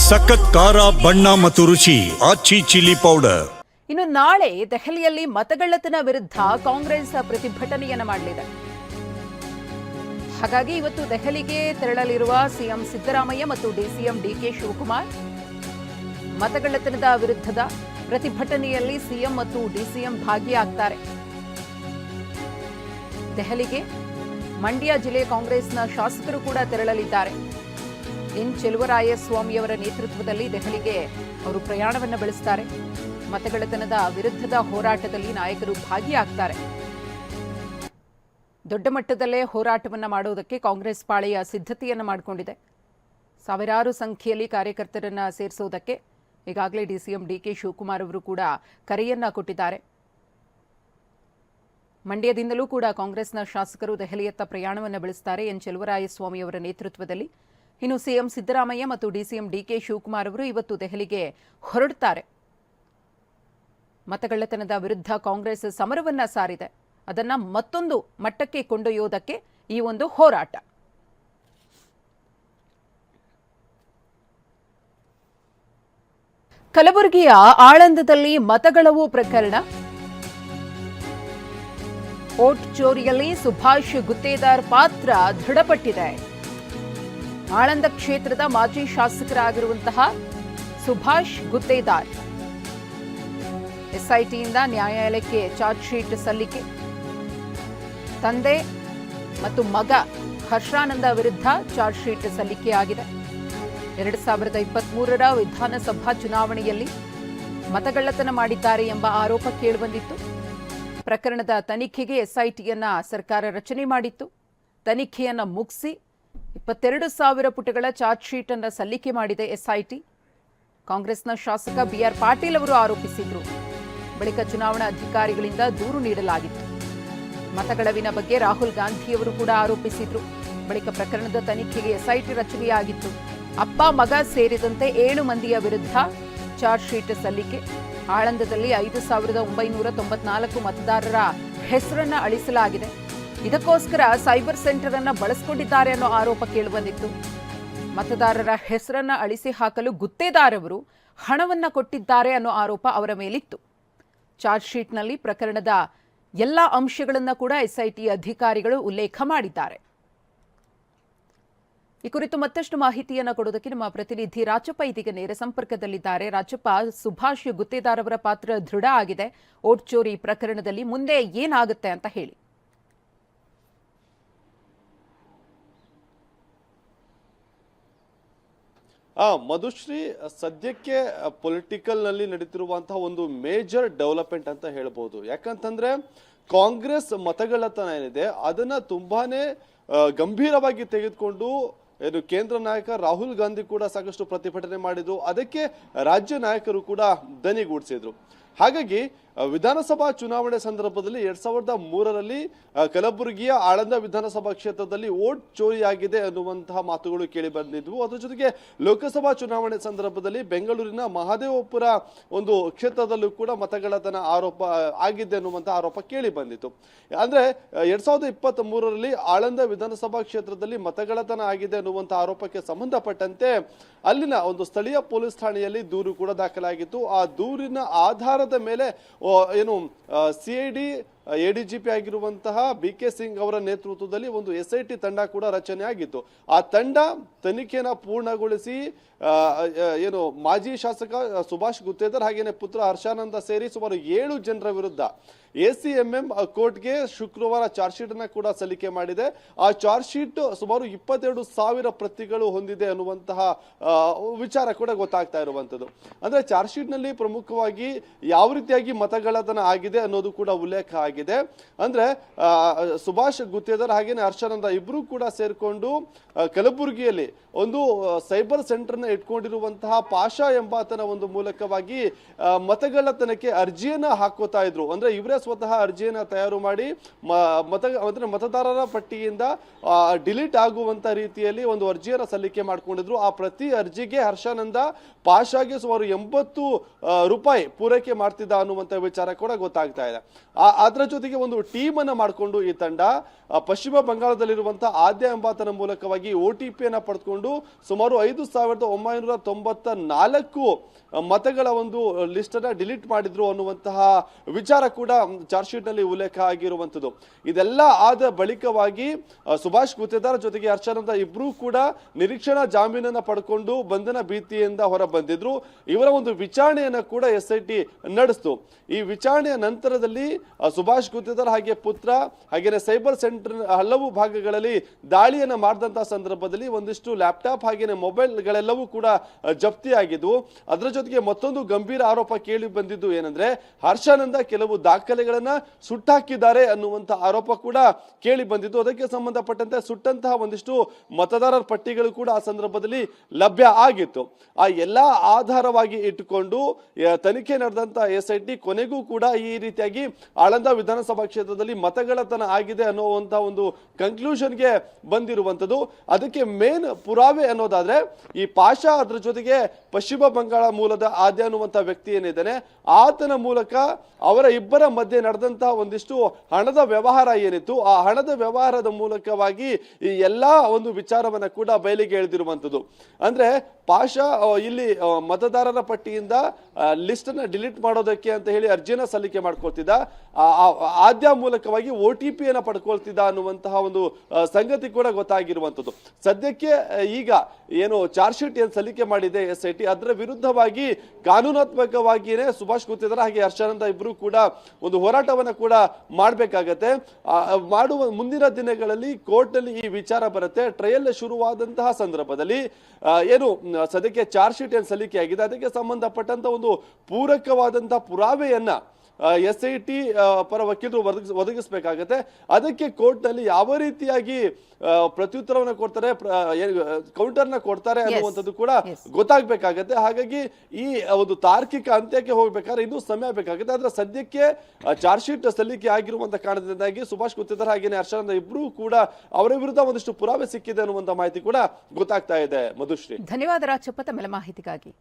ಸಖತ್ ಖಾರ ಬಣ್ಣ ಮತ್ತು ರುಚಿ ಆಚಿ ಚಿಲ್ಲಿ ಪೌಡರ್. ಇನ್ನು ನಾಳೆ ದೆಹಲಿಯಲ್ಲಿ ಮತಗಳ್ಳತನ ವಿರುದ್ಧ ಕಾಂಗ್ರೆಸ್ ಪ್ರತಿಭಟನೆಯನ್ನ ಮಾಡಲಿದೆ. ಹಾಗಾಗಿ ಇವತ್ತು ದೆಹಲಿಗೆ ತೆರಳಲಿರುವ ಸಿಎಂ ಸಿದ್ದರಾಮಯ್ಯ ಮತ್ತು ಡಿಸಿಎಂ ಡಿಕೆ ಶಿವಕುಮಾರ್ ಮತಗಳ್ಳತನದ ವಿರುದ್ಧದ ಪ್ರತಿಭಟನೆಯಲ್ಲಿ ಸಿಎಂ ಮತ್ತು ಡಿಸಿಎಂ ಭಾಗಿಯಾಗ್ತಾರೆ. ದೆಹಲಿಗೆ ಮಂಡ್ಯ ಜಿಲ್ಲೆ ಕಾಂಗ್ರೆಸ್ನ ಶಾಸಕರು ಕೂಡ ತೆರಳಲಿದ್ದಾರೆ. ಎನ್ ಚೆಲುವರಾಯಸ್ವಾಮಿಯವರ ನೇತೃತ್ವದಲ್ಲಿ ದೆಹಲಿಗೆ ಅವರು ಪ್ರಯಾಣವನ್ನು ಬೆಳೆಸುತ್ತಾರೆ. ಮತಗಳ್ಳತನದ ವಿರುದ್ಧದ ಹೋರಾಟದಲ್ಲಿ ನಾಯಕರು ಭಾಗಿಯಾಗ್ತಾರೆ. ದೊಡ್ಡ ಮಟ್ಟದಲ್ಲೇ ಹೋರಾಟವನ್ನು ಮಾಡುವುದಕ್ಕೆ ಕಾಂಗ್ರೆಸ್ ಪಾಳೆಯ ಸಿದ್ಧತೆಯನ್ನು ಮಾಡಿಕೊಂಡಿದೆ. ಸಾವಿರಾರು ಸಂಖ್ಯೆಯಲ್ಲಿ ಕಾರ್ಯಕರ್ತರನ್ನ ಸೇರಿಸುವುದಕ್ಕೆ ಈಗಾಗಲೇ ಡಿಸಿಎಂ ಡಿಕೆ ಶಿವಕುಮಾರ್ ಅವರು ಕೂಡ ಕರೆಯನ್ನ ಕೊಟ್ಟಿದ್ದಾರೆ. ಮಂಡ್ಯದಿಂದಲೂ ಕೂಡ ಕಾಂಗ್ರೆಸ್ನ ಶಾಸಕರು ದೆಹಲಿಯತ್ತ ಪ್ರಯಾಣವನ್ನು ಬೆಳೆಸುತ್ತಾರೆ ಎನ್ ಚೆಲುವರಾಯಸ್ವಾಮಿ ಅವರ ನೇತೃತ್ವದಲ್ಲಿ. ಇನ್ನು ಸಿಎಂ ಸಿದ್ದರಾಮಯ್ಯ ಮತ್ತು ಡಿಸಿಎಂ ಡಿಕೆ ಶಿವಕುಮಾರ್ ಅವರು ಇವತ್ತು ದೆಹಲಿಗೆ ಹೊರಡುತ್ತಾರೆ. ಮತಗಳ್ಳತನದ ವಿರುದ್ಧ ಕಾಂಗ್ರೆಸ್ ಸಮರವನ್ನ ಸಾರಿದೆ. ಅದನ್ನ ಮತ್ತೊಂದು ಮಟ್ಟಕ್ಕೆ ಕೊಂಡೊಯ್ಯುವುದಕ್ಕೆ ಈ ಒಂದು ಹೋರಾಟ. ಕಲಬುರಗಿಯ ಆಳಂದದಲ್ಲಿ ಮತಗಳವು ಪ್ರಕರಣ. ವೋಟ್ ಚೋರಿಯಲ್ಲಿ ಸುಭಾಷ್ ಗುತ್ತೇದಾರ್ ಪಾತ್ರ ದೃಢಪಟ್ಟಿದೆ. ಆಳಂದ ಕ್ಷೇತ್ರದ ಮಾಜಿ ಶಾಸಕರಾಗಿರುವಂತಹ ಸುಭಾಷ್ ಗುತ್ತೇದಾರ್ ಎಸ್ಐಟಿಯಿಂದ ನ್ಯಾಯಾಲಯಕ್ಕೆ ಚಾರ್ಜ್ ಶೀಟ್ ಸಲ್ಲಿಕೆ. ತಂದೆ ಮತ್ತು ಮಗ ಹರ್ಷಾನಂದ ವಿರುದ್ಧ ಚಾರ್ಜ್ ಶೀಟ್ ಸಲ್ಲಿಕೆಯಾಗಿದೆ. 2023ರ ವಿಧಾನಸಭಾ ಚುನಾವಣೆಯಲ್ಲಿ ಮತಗಳ್ಳತನ ಮಾಡಿದ್ದಾರೆ ಎಂಬ ಆರೋಪ ಕೇಳಿಬಂದಿತ್ತು. ಪ್ರಕರಣದ ತನಿಖೆಗೆ ಎಸ್ಐಟಿಯನ್ನ ಸರ್ಕಾರ ರಚನೆ ಮಾಡಿತ್ತು. ತನಿಖೆಯನ್ನ ಮುಗಿಸಿ 22,000 ಪುಟಗಳ ಚಾರ್ಜ್ ಶೀಟ್ ಅನ್ನು ಸಲ್ಲಿಕೆ ಮಾಡಿದೆ ಎಸ್ಐಟಿ. ಕಾಂಗ್ರೆಸ್ನ ಶಾಸಕ ಬಿಆರ್ ಪಾಟೀಲ್ ಅವರು ಆರೋಪಿಸಿದ್ರು. ಬಳಿಕ ಚುನಾವಣಾ ಅಧಿಕಾರಿಗಳಿಂದ ದೂರು ನೀಡಲಾಗಿತ್ತು. ಮತಗಳವಿನ ಬಗ್ಗೆ ರಾಹುಲ್ ಗಾಂಧಿಯವರು ಕೂಡ ಆರೋಪಿಸಿದ್ರು. ಬಳಿಕ ಪ್ರಕರಣದ ತನಿಖೆಗೆ ಎಸ್ಐಟಿ ರಚನೆಯಾಗಿತ್ತು. ಅಪ್ಪ ಮಗ ಸೇರಿದಂತೆ 7 ಮಂದಿಯ ವಿರುದ್ಧ ಚಾರ್ಜ್ ಶೀಟ್ ಸಲ್ಲಿಕೆ. ಆಳಂದದಲ್ಲಿ 5,994 ಮತದಾರರ ಹೆಸರನ್ನ ಅಳಿಸಲಾಗಿದೆ. ಇದಕ್ಕೋಸ್ಕರ ಸೈಬರ್ ಸೆಂಟರ್ ಅನ್ನ ಬಳಸಿಕೊಂಡಿದ್ದಾರೆ ಅನ್ನೋ ಆರೋಪ ಕೇಳಿಬಂದಿತ್ತು. ಮತದಾರರ ಹೆಸರನ್ನ ಅಳಿಸಿ ಹಾಕಲು ಗುತ್ತೇದಾರ್ ಅವರು ಹಣವನ್ನ ಕೊಟ್ಟಿದ್ದಾರೆ ಅನ್ನೋ ಆರೋಪ ಅವರ ಮೇಲಿತ್ತು. ಚಾರ್ಜ್ ಶೀಟ್ನಲ್ಲಿ ಪ್ರಕರಣದ ಎಲ್ಲ ಅಂಶಗಳನ್ನು ಕೂಡ ಎಸ್ಐಟಿ ಅಧಿಕಾರಿಗಳು ಉಲ್ಲೇಖ ಮಾಡಿದ್ದಾರೆ. ಈ ಕುರಿತು ಮತ್ತಷ್ಟು ಮಾಹಿತಿಯನ್ನು ಕೊಡೋದಕ್ಕೆ ನಮ್ಮ ಪ್ರತಿನಿಧಿ ರಾಜಪ್ಪ ಇದೀಗ ನೇರ ಸಂಪರ್ಕದಲ್ಲಿದ್ದಾರೆ. ರಾಜಪ್ಪ, ಸುಭಾಷ್ ಗುತ್ತೇದಾರ್ ಅವರ ಪಾತ್ರ ದೃಢ ಆಗಿದೆ ವೋಟ್ ಚೋರಿ ಪ್ರಕರಣದಲ್ಲಿ. ಮುಂದೆ ಏನಾಗುತ್ತೆ ಅಂತ ಹೇಳಿ. ಮಧುಶ್ರೀ, ಸದ್ಯಕ್ಕೆ ಪೊಲಿಟಿಕಲ್ ನಲ್ಲಿ ನಡೀತಿರುವಂತಹ ಒಂದು ಮೇಜರ್ ಡೆವಲಪ್ಮೆಂಟ್ ಅಂತ ಹೇಳ್ಬೋದು. ಯಾಕಂತಂದ್ರೆ ಕಾಂಗ್ರೆಸ್ ಮತಗಳ್ಳತನ ಏನಿದೆ ಅದನ್ನ ತುಂಬಾನೇ ಗಂಭೀರವಾಗಿ ತೆಗೆದುಕೊಂಡು ಏನು ಕೇಂದ್ರ ನಾಯಕ ರಾಹುಲ್ ಗಾಂಧಿ ಕೂಡ ಸಾಕಷ್ಟು ಪ್ರತಿಭಟನೆ ಮಾಡಿದ್ರು. ಅದಕ್ಕೆ ರಾಜ್ಯ ನಾಯಕರು ಕೂಡ ದನಿಗೂಡಿಸಿದ್ರು. ಹಾಗಾಗಿ ವಿಧಾನಸಭಾ ಚುನಾವಣೆ ಸಂದರ್ಭದಲ್ಲಿ 2003ರಲ್ಲಿ ಕಲಬುರಗಿಯ ಆಳಂದ ವಿಧಾನಸಭಾ ಕ್ಷೇತ್ರದಲ್ಲಿ ವೋಟ್ ಚೋರಿಯಾಗಿದೆ ಅನ್ನುವಂತಹ ಮಾತುಗಳು ಕೇಳಿ ಬಂದಿದ್ವು. ಅದರ ಜೊತೆಗೆ ಲೋಕಸಭಾ ಚುನಾವಣೆ ಸಂದರ್ಭದಲ್ಲಿ ಬೆಂಗಳೂರಿನ ಮಹದೇವಪುರ ಒಂದು ಕ್ಷೇತ್ರದಲ್ಲೂ ಕೂಡ ಮತಗಳ್ಳತನ ಆರೋಪ ಆಗಿದೆ ಅನ್ನುವಂತಹ ಆರೋಪ ಕೇಳಿ ಬಂದಿತ್ತು. ಅಂದ್ರೆ 2023ರಲ್ಲಿ ಆಳಂದ ವಿಧಾನಸಭಾ ಕ್ಷೇತ್ರದಲ್ಲಿ ಮತಗಳ್ಳತನ ಆಗಿದೆ ಅನ್ನುವಂತಹ ಆರೋಪಕ್ಕೆ ಸಂಬಂಧಪಟ್ಟಂತೆ ಅಲ್ಲಿನ ಒಂದು ಸ್ಥಳೀಯ ಪೊಲೀಸ್ ಠಾಣೆಯಲ್ಲಿ ದೂರು ಕೂಡ ದಾಖಲಾಗಿತ್ತು. ಆ ದೂರಿನ ಆಧಾರದ ಮೇಲೆ ಏನು ಸಿಐಡಿ ಎಡಿಜಿಪಿ ಆಗಿರುವಂತಹ ಬಿಕೆ ಸಿಂಗ್ ಅವರ ನೇತೃತ್ವದಲ್ಲಿ ಒಂದು ಎಸ್ಐಟಿ ತಂಡ ಕೂಡ ರಚನೆ ಆಗಿತ್ತು. ಆ ತಂಡ ತನಿಖೆಯನ್ನು ಪೂರ್ಣಗೊಳಿಸಿ ಏನು ಮಾಜಿ ಶಾಸಕ ಸುಭಾಷ್ ಗುತ್ತೇದಾರ್ ಹಾಗೇನೆ ಪುತ್ರ ಹರ್ಷಾನಂದ ಸೇರಿ ಸುಮಾರು 7 ಜನರ ವಿರುದ್ಧ ACMM ಕೋರ್ಟ್ಗೆ ಶುಕ್ರವಾರ ಚಾರ್ಜ್ ಶೀಟ್ ಅನ್ನ ಕೂಡ ಸಲ್ಲಿಕೆ ಮಾಡಿದೆ. ಆ ಚಾರ್ಜ್ ಶೀಟ್ ಸುಮಾರು 22,000 ಪ್ರತಿಗಳು ಹೊಂದಿದೆ ಅನ್ನುವಂತಹ ವಿಚಾರ ಕೂಡ ಗೊತ್ತಾಗ್ತಾ ಇರುವಂತದ್ದು. ಅಂದ್ರೆ ಚಾರ್ಜ್ ಶೀಟ್ ನಲ್ಲಿ ಪ್ರಮುಖವಾಗಿ ಯಾವ ರೀತಿಯಾಗಿ ಮತಗಳ್ಳತನ ಆಗಿದೆ ಅನ್ನೋದು ಕೂಡ ಉಲ್ಲೇಖ ಆಗಿದೆ. ಅಂದ್ರೆ ಸುಭಾಷ್ ಗುತ್ತೇದಾರ್ ಹಾಗೇನೆ ಹರ್ಷಾನಂದ ಇಬ್ರು ಕೂಡ ಸೇರ್ಕೊಂಡು ಕಲಬುರಗಿಯಲ್ಲಿ ಒಂದು ಸೈಬರ್ ಸೆಂಟರ್ ನ ಇಟ್ಕೊಂಡಿರುವಂತಹ ಪಾಷಾ ಎಂಬಾತನ ಒಂದು ಮೂಲಕವಾಗಿ ಮತಗಳ್ಳತನಕ್ಕೆ ಅರ್ಜಿಯನ್ನ ಹಾಕೋತಾ ಇದ್ರು. ಅಂದ್ರೆ ಇವರೇ ಸ್ವತಃ ಅರ್ಜಿಯನ್ನ ತಯಾರು ಮಾಡಿ ಮತದಾರರ ಪಟ್ಟಿಯಿಂದ ಡಿಲೀಟ್ ಆಗುವಂತ ರೀತಿಯಲ್ಲಿ ಒಂದು ಅರ್ಜಿಯನ್ನ ಸಲ್ಲಿಕೆ ಮಾಡ್ಕೊಂಡಿದ್ರು. ಆ ಪ್ರತಿ ಅರ್ಜಿಗೆ ಹರ್ಷಾನಂದ ಪಾಷಾಗೆ ಸುಮಾರು 80 ರೂಪಾಯಿ ಪೂರೈಕೆ ಮಾಡ್ತಿದ್ದ ಅನ್ನುವಂತ ವಿಚಾರ ಕೂಡ ಗೊತ್ತಾಗ್ತಾ ಇದೆ. ಅದರ ಜೊತೆಗೆ ಒಂದು ಟೀಮ್ ಅನ್ನ ಮಾಡಿಕೊಂಡು ಈ ತಂಡ ಪಶ್ಚಿಮ ಬಂಗಾಳದಲ್ಲಿರುವಂತಹ ಆದ್ಯ ಎಂಬಾತನ ಮೂಲಕವಾಗಿ OTP ಅನ್ನ ಪಡೆದುಕೊಂಡು ಸುಮಾರು 5,994 ಮತಗಳ ಒಂದು ಲಿಸ್ಟ್ ಅನ್ನ ಡಿಲೀಟ್ ಮಾಡಿದ್ರು ಅನ್ನುವಂತಹ ವಿಚಾರ ಕೂಡ ಚಾರ್ಜ್ ಶೀಟ್ ನಲ್ಲಿ ಉಲ್ಲೇಖ ಆಗಿರುವಂತದ್ದು. ಇದೆಲ್ಲ ಆದ ಬಳಿಕವಾಗಿ ಸುಭಾಷ್ ಗುತ್ತೇದಾರ್ ಜೊತೆಗೆ ಹರ್ಷಾನಂದ ಇಬ್ರು ಕೂಡ ನಿರೀಕ್ಷಣಾ ಜಾಮೀನನ್ನ ಪಡ್ಕೊಂಡು ಬಂಧನ ಭೀತಿಯಿಂದ ಹೊರ ಬಂದಿದ್ರು. ಇವರ ಒಂದು ವಿಚಾರಣೆಯನ್ನ ಕೂಡ SIT ನಡೆಸಿತು. ಈ ವಿಚಾರಣೆಯ ನಂತರದಲ್ಲಿ ಸುಭಾಷ್ ಗುತ್ತೇದಾರ್ ಹಾಗೆ ಪುತ್ರ ಹಾಗೇನೆ ಸೈಬರ್ ಸೆಂಟರ್ ಹಲವು ಭಾಗಗಳಲ್ಲಿ ದಾಳಿಯನ್ನ ಮಾಡಿದಂತಹ ಸಂದರ್ಭದಲ್ಲಿ ಒಂದಿಷ್ಟು ಲ್ಯಾಪ್ಟಾಪ್ ಹಾಗೇನೆ ಮೊಬೈಲ್ಗಳೆಲ್ಲವೂ ಕೂಡ ಜಪ್ತಿಯಾಗಿದ್ವು. ಅದರ ಜೊತೆಗೆ ಮತ್ತೊಂದು ಗಂಭೀರ ಆರೋಪ ಕೇಳಿ ಬಂದಿದ್ದು ಏನಂದ್ರೆ ಹರ್ಷಾನಂದ ಕೆಲವು ದಾಖಲೆಗಳನ್ನ ಸುಟ್ಟಾಕಿದ್ದಾರೆ ಅನ್ನುವಂತ ಆರೋಪ ಕೂಡ ಕೇಳಿ ಬಂದಿದ್ದು. ಅದಕ್ಕೆ ಸಂಬಂಧಪಟ್ಟಂತೆ ಸುಟ್ಟಂತಹ ಒಂದಿಷ್ಟು ಮತದಾರರ ಪಟ್ಟಿಗಳು ಕೂಡ ಆ ಸಂದರ್ಭದಲ್ಲಿ ಲಭ್ಯ ಆಗಿತ್ತು. ಆ ಎಲ್ಲಾ ಆಧಾರವಾಗಿ ಇಟ್ಟುಕೊಂಡು ತನಿಖೆ ನಡೆದಂತ SIT ಕೊನೆಗೂ ಕೂಡ ಈ ರೀತಿಯಾಗಿ ಆಳಂದ ವಿಧಾನಸಭಾ ಕ್ಷೇತ್ರದಲ್ಲಿ ಮತಗಳ್ಳತನ ಆಗಿದೆ ಅನ್ನುವಂತ ಒಂದು ಕನ್ಕ್ಲೂಷನ್ಗೆ ಬಂದಿರುವಂತದ್ದು. ಅದಕ್ಕೆ ಮೇನ್ ಪುರಾವೆ ಅನ್ನೋದಾದ್ರೆ ಈ ಪಾಷಾ ಅದ್ರ ಜೊತೆಗೆ ಪಶ್ಚಿಮ ಬಂಗಾಳ ಮೂಲದ ಆದ್ಯ ಅನ್ನುವಂತ ವ್ಯಕ್ತಿ ಏನಿದ್ದಾನೆ ಆತನ ಮೂಲಕ ಅವರ ಇಬ್ಬರ ಮಧ್ಯೆ ನಡೆದಂತಹ ಒಂದಿಷ್ಟು ಹಣದ ವ್ಯವಹಾರ ಏನಿತ್ತು ಆ ಹಣದ ವ್ಯವಹಾರದ ಮೂಲಕವಾಗಿ ಈ ಎಲ್ಲಾ ಒಂದು ವಿಚಾರವನ್ನ ಕೂಡ ಬಯಲಿಗೆ ಎಳೆದಿರುವಂತದ್ದು. ಅಂದ್ರೆ ಪಾಷಾ ಇಲ್ಲಿ ಮತದಾರರ ಪಟ್ಟಿಯಿಂದ ಲಿಸ್ಟ್ ಅನ್ನ ಡಿಲೀಟ್ ಮಾಡೋದಕ್ಕೆ ಅಂತ ಹೇಳಿ ಅರ್ಜಿಯನ್ನ ಸಲ್ಲಿಕೆ ಮಾಡ್ಕೊಳ್ತಿದ್ದ, ಆದ್ಯ ಮೂಲಕವಾಗಿ OTP ಅನ್ನ ಪಡ್ಕೊಳ್ತಿದ್ದ ಅನ್ನುವಂತಹ ಒಂದು ಸಂಗತಿ ಕೂಡ ಗೊತ್ತಾಗಿರುವಂತದ್ದು. ಸದ್ಯಕ್ಕೆ ಈಗ ಏನು ಚಾರ್ಜ್ ಶೀಟ್ ಏನ್ ಸಲ್ಲಿಕೆ ಮಾಡಿದೆ SIT ಅದರ ವಿರುದ್ಧವಾಗಿ ಕಾನೂನಾತ್ಮಕವಾಗಿಯೇ ಸುಭಾಷ್ ಗುತ್ತೇದಾರ್ ಹಾಗೆ ಹರ್ಷಾನಂದ ಇಬ್ರು ಕೂಡ ಒಂದು ಹೋರಾಟವನ್ನ ಕೂಡ ಮಾಡಬೇಕಾಗತ್ತೆ. ಮಾಡುವ ಮುಂದಿನ ದಿನಗಳಲ್ಲಿ ಕೋರ್ಟ್ ನಲ್ಲಿ ಈ ವಿಚಾರ ಬರುತ್ತೆ. ಟ್ರಯಲ್ ಶುರುವಾದಂತಹ ಸಂದರ್ಭದಲ್ಲಿ ಏನು ಸದ್ಯಕ್ಕೆ ಚಾರ್ಜ್ ಶೀಟ್ ಏನ್ ಸಲ್ಲಿಕೆ ಆಗಿದೆ ಅದಕ್ಕೆ ಸಂಬಂಧಪಟ್ಟಂತ ಒಂದು ಪೂರಕವಾದಂತಹ ಪುರಾವೆಯನ್ನ SIT ಪರ ವಕೀಲರು ಒದಗಿಸಬೇಕಾಗತ್ತೆ. ಅದಕ್ಕೆ ಕೋರ್ಟ್ ನಲ್ಲಿ ಯಾವ ರೀತಿಯಾಗಿ ಪ್ರತ್ಯುತ್ತರವನ್ನ ಕೊಡ್ತಾರೆ, ಕೌಂಟರ್ನ ಕೊಡ್ತಾರೆ ಅನ್ನುವಂಥದ್ದು ಕೂಡ ಗೊತ್ತಾಗಬೇಕಾಗತ್ತೆ. ಹಾಗಾಗಿ ಈ ಒಂದು ತಾರ್ಕಿಕ ಅಂತ್ಯಕ್ಕೆ ಹೋಗ್ಬೇಕಾದ್ರೆ ಇನ್ನೂ ಸಮಯ ಬೇಕಾಗುತ್ತೆ. ಆದ್ರೆ ಸದ್ಯಕ್ಕೆ ಚಾರ್ಜ್ ಶೀಟ್ ಸಲ್ಲಿಕೆ ಆಗಿರುವಂತ ಕಾರಣದಿಂದಾಗಿ ಸುಭಾಷ್ ಗುತ್ತೇದಾರ್ ಹಾಗೇನೆ ಹರ್ಷಾನಂದ ಇಬ್ರು ಕೂಡ ಅವರ ವಿರುದ್ಧ ಒಂದಿಷ್ಟು ಪುರಾವೆ ಸಿಕ್ಕಿದೆ ಅನ್ನುವಂತ ಮಾಹಿತಿ ಕೂಡ ಗೊತ್ತಾಗ್ತಾ ಇದೆ. ಮಧುಶ್ರೀ, ಧನ್ಯವಾದ ರಾಜಪ್ಪ ತಮ್ಮೆಲ್ಲ ಮಾಹಿತಿಗಾಗಿ.